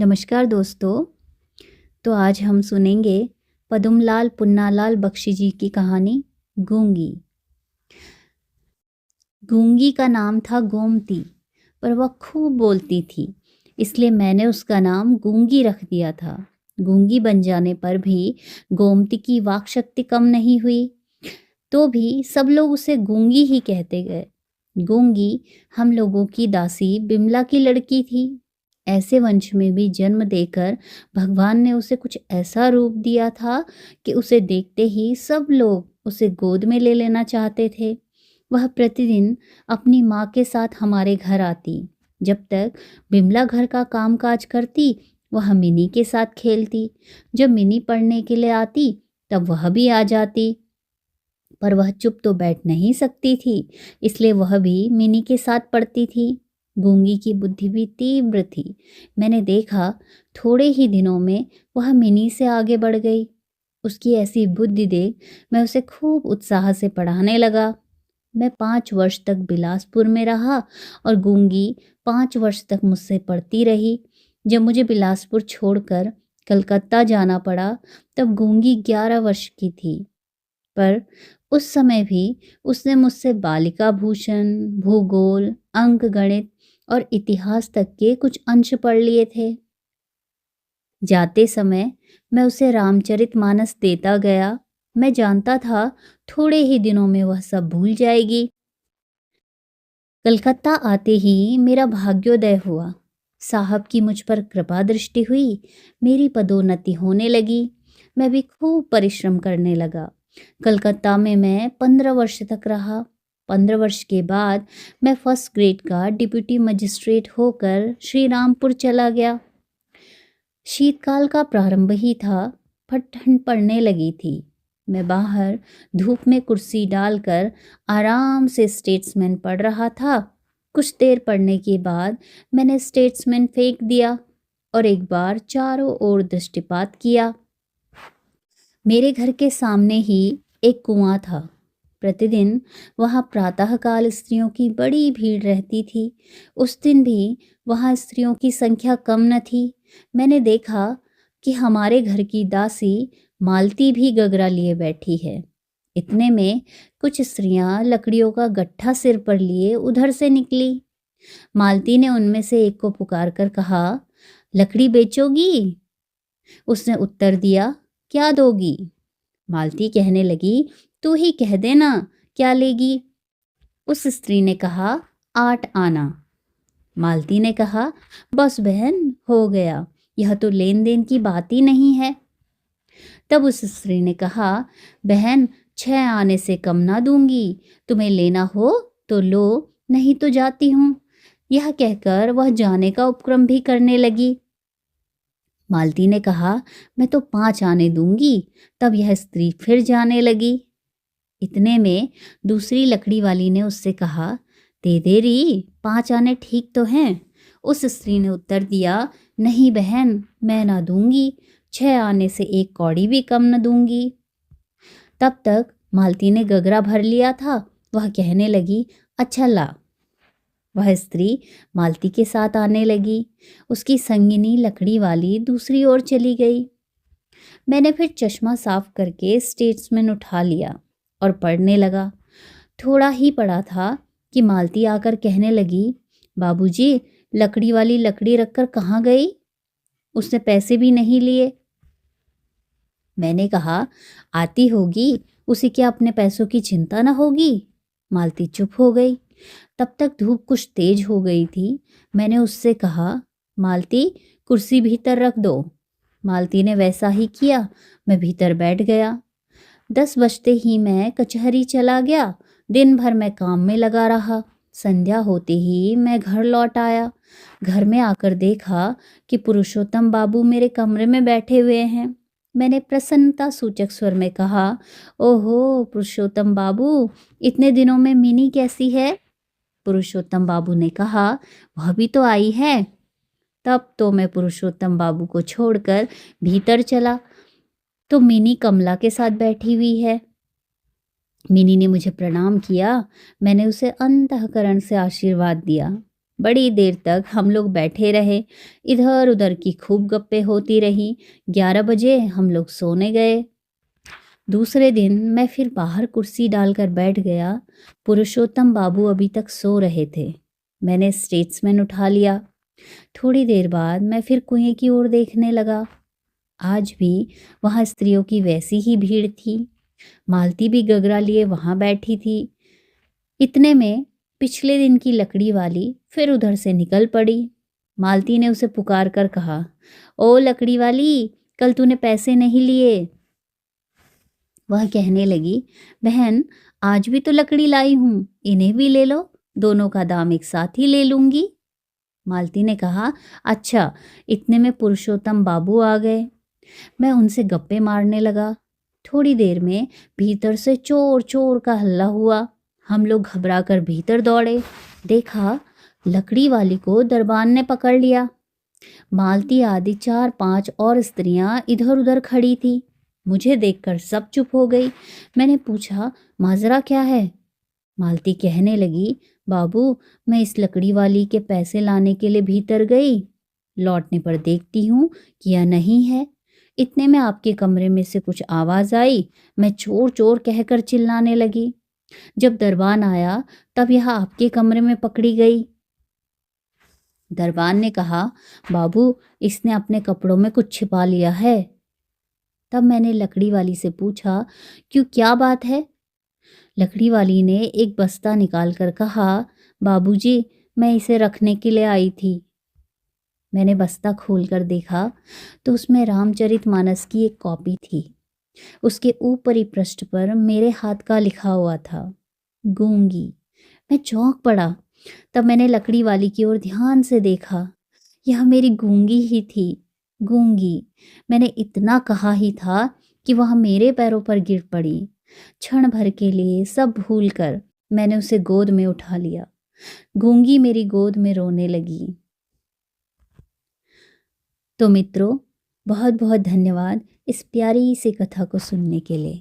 नमस्कार दोस्तों। तो आज हम सुनेंगे पदुमलाल पुन्नालाल बख्शी जी की कहानी गूंगी। गूंगी का नाम था गोमती, पर वह खूब बोलती थी, इसलिए मैंने उसका नाम गूंगी रख दिया था। गूंगी बन जाने पर भी गोमती की वाक शक्ति कम नहीं हुई, तो भी सब लोग उसे गूंगी ही कहते गए। गूंगी हम लोगों की दासी बिमला की लड़की थी। ऐसे वंश में भी जन्म देकर भगवान ने उसे कुछ ऐसा रूप दिया था कि उसे देखते ही सब लोग उसे गोद में ले लेना चाहते थे। वह प्रतिदिन अपनी माँ के साथ हमारे घर आती। जब तक बिमला घर का काम काज करती, वह मिनी के साथ खेलती। जब मिनी पढ़ने के लिए आती, तब वह भी आ जाती। पर वह चुप तो बैठ नहीं सकती थी, इसलिए वह भी मिनी के साथ पढ़ती थी। गूंगी की बुद्धि भी तीव्र थी। मैंने देखा, थोड़े ही दिनों में वह मिनी से आगे बढ़ गई। उसकी ऐसी बुद्धि देख मैं उसे खूब उत्साह से पढ़ाने लगा। मैं 5 वर्ष तक बिलासपुर में रहा और गूंगी 5 वर्ष तक मुझसे पढ़ती रही। जब मुझे बिलासपुर छोड़कर कलकत्ता जाना पड़ा, तब गूंगी 11 वर्ष की थी। पर उस समय भी उसने मुझसे बालिका भूषण, भूगोल, अंक गणित और इतिहास तक के कुछ अंश पढ़ लिए थे। जाते समय मैं उसे रामचरितमानस देता गया। मैं जानता था थोड़े ही दिनों में वह सब भूल जाएगी। कलकत्ता आते ही मेरा भाग्योदय हुआ। साहब की मुझ पर कृपा दृष्टि हुई। मेरी पदोन्नति होने लगी। मैं भी खूब परिश्रम करने लगा। कलकत्ता में मैं 15 वर्ष तक रहा। 15 वर्ष के बाद मैं फर्स्ट ग्रेड का डिप्यूटी मजिस्ट्रेट होकर श्री रामपुर चला गया। शीतकाल का प्रारंभ ही था, पर ठंड पड़ने लगी थी। मैं बाहर धूप में कुर्सी डालकर आराम से स्टेट्समैन पढ़ रहा था। कुछ देर पढ़ने के बाद मैंने स्टेट्समैन फेंक दिया और एक बार चारों ओर दृष्टिपात किया। मेरे घर के सामने ही एक कुआं था। प्रतिदिन वहाँ प्रातःकाल स्त्रियों की बड़ी भीड़ रहती थी। उस दिन भी वहाँ स्त्रियों की संख्या कम न थी। मैंने देखा कि हमारे घर की दासी मालती भी गगरा लिए बैठी है। इतने में कुछ स्त्रियां लकड़ियों का गट्ठा सिर पर लिए उधर से निकली। मालती ने उनमें से एक को पुकार कर कहा, लकड़ी बेचोगी? उसने उत्तर दिया, क्या दोगी? मालती कहने लगी, तू ही कह देना, क्या लेगी? उस स्त्री ने कहा, 8 आना। मालती ने कहा, बस बहन, हो गया, यह तो लेन देन की बात ही नहीं है। तब उस स्त्री ने कहा, बहन, 6 आने से कम ना दूंगी। तुम्हें लेना हो तो लो, नहीं तो जाती हूँ। यह कहकर वह जाने का उपक्रम भी करने लगी। मालती ने कहा, मैं तो 5 आने दूंगी। तब यह स्त्री फिर जाने लगी। इतने में दूसरी लकड़ी वाली ने उससे कहा, दे दे री, 5 आने ठीक तो हैं। उस स्त्री ने उत्तर दिया, नहीं बहन, मैं ना दूंगी। 6 आने से एक कौड़ी भी कम न दूंगी। तब तक मालती ने गगरा भर लिया था। वह कहने लगी, अच्छा ला। वह स्त्री मालती के साथ आने लगी। उसकी संगिनी लकड़ी वाली दूसरी ओर चली गई। मैंने फिर चश्मा साफ करके स्टेट्समैन उठा लिया और पढ़ने लगा। थोड़ा ही पढ़ा था कि मालती आकर कहने लगी, बाबूजी, लकड़ी वाली लकड़ी रखकर कहाँ गई? उसने पैसे भी नहीं लिए। मैंने कहा, आती होगी, उसे क्या अपने पैसों की चिंता न होगी? मालती चुप हो गई। तब तक धूप कुछ तेज हो गई थी। मैंने उससे कहा, मालती, कुर्सी भीतर रख दो। मालती ने वैसा ही किया। मैं भीतर बैठ गया। 10 बजते ही मैं कचहरी चला गया। दिन भर मैं काम में लगा रहा। संध्या होते ही मैं घर लौट आया। घर में आकर देखा कि पुरुषोत्तम बाबू मेरे कमरे में बैठे हुए हैं। मैंने प्रसन्नता सूचक स्वर में कहा, ओहो पुरुषोत्तम बाबू, इतने दिनों में मिनी कैसी है? पुरुषोत्तम बाबू ने कहा, वह भी तो आई है। तब तो मैं पुरुषोत्तम बाबू को छोड़कर भीतर चला, तो मिनी कमला के साथ बैठी हुई है। मिनी ने मुझे प्रणाम किया। मैंने उसे अंतःकरण से आशीर्वाद दिया। बड़ी देर तक हम लोग बैठे रहे, इधर उधर की खूब गप्पे होती रही। 11 बजे हम लोग सोने गए। दूसरे दिन मैं फिर बाहर कुर्सी डालकर बैठ गया। पुरुषोत्तम बाबू अभी तक सो रहे थे। मैंने स्टेट्समैन उठा लिया। थोड़ी देर बाद मैं फिर कुएं की ओर देखने लगा। आज भी वहाँ स्त्रियों की वैसी ही भीड़ थी। मालती भी गगरा लिए वहाँ बैठी थी। इतने में पिछले दिन की लकड़ी वाली फिर उधर से निकल पड़ी। मालती ने उसे पुकार कर कहा, ओ लकड़ी वाली, कल तूने पैसे नहीं लिए। वह कहने लगी, बहन आज भी तो लकड़ी लाई हूँ, इन्हें भी ले लो, दोनों का दाम एक साथ ही ले लूंगी। मालती ने कहा, अच्छा। इतने में पुरुषोत्तम बाबू आ गए। मैं उनसे गप्पे मारने लगा। थोड़ी देर में भीतर से चोर चोर का हल्ला हुआ। हम लोग घबरा कर भीतर दौड़े। देखा लकड़ी वाली को दरबान ने पकड़ लिया। मालती आदि 4-5 और स्त्रियां इधर उधर खड़ी थी। मुझे देखकर सब चुप हो गई। मैंने पूछा, माजरा क्या है? मालती कहने लगी, बाबू मैं इस लकड़ी वाली के पैसे लाने के लिए भीतर गई। लौटने पर देखती हूँ कि यह नहीं है। इतने में आपके कमरे में से कुछ आवाज आई। मैं चोर चोर कहकर चिल्लाने लगी। जब दरबान आया तब यह आपके कमरे में पकड़ी गई। दरबान ने कहा, बाबू इसने अपने कपड़ों में कुछ छिपा लिया है। तब मैंने लकड़ी वाली से पूछा, क्यों, क्या बात है? लकड़ी वाली ने एक बस्ता निकाल कर कहा, बाबूजी मैं इसे रखने के लिए आई थी। मैंने बस्ता खोलकर देखा तो उसमें रामचरितमानस की एक कॉपी थी। उसके ऊपरी पृष्ठ पर मेरे हाथ का लिखा हुआ था, गूंगी। मैं चौंक पड़ा। तब मैंने लकड़ी वाली की ओर ध्यान से देखा। यह मेरी गूंगी ही थी, गूंगी। मैंने इतना कहा ही था कि वह मेरे पैरों पर गिर पड़ी। क्षण भर के लिए सब भूलकर मैंने उसे गोद में उठा लिया। गूंगी मेरी गोद में रोने लगी। तो मित्रों, बहुत बहुत धन्यवाद इस प्यारी सी कथा को सुनने के लिए।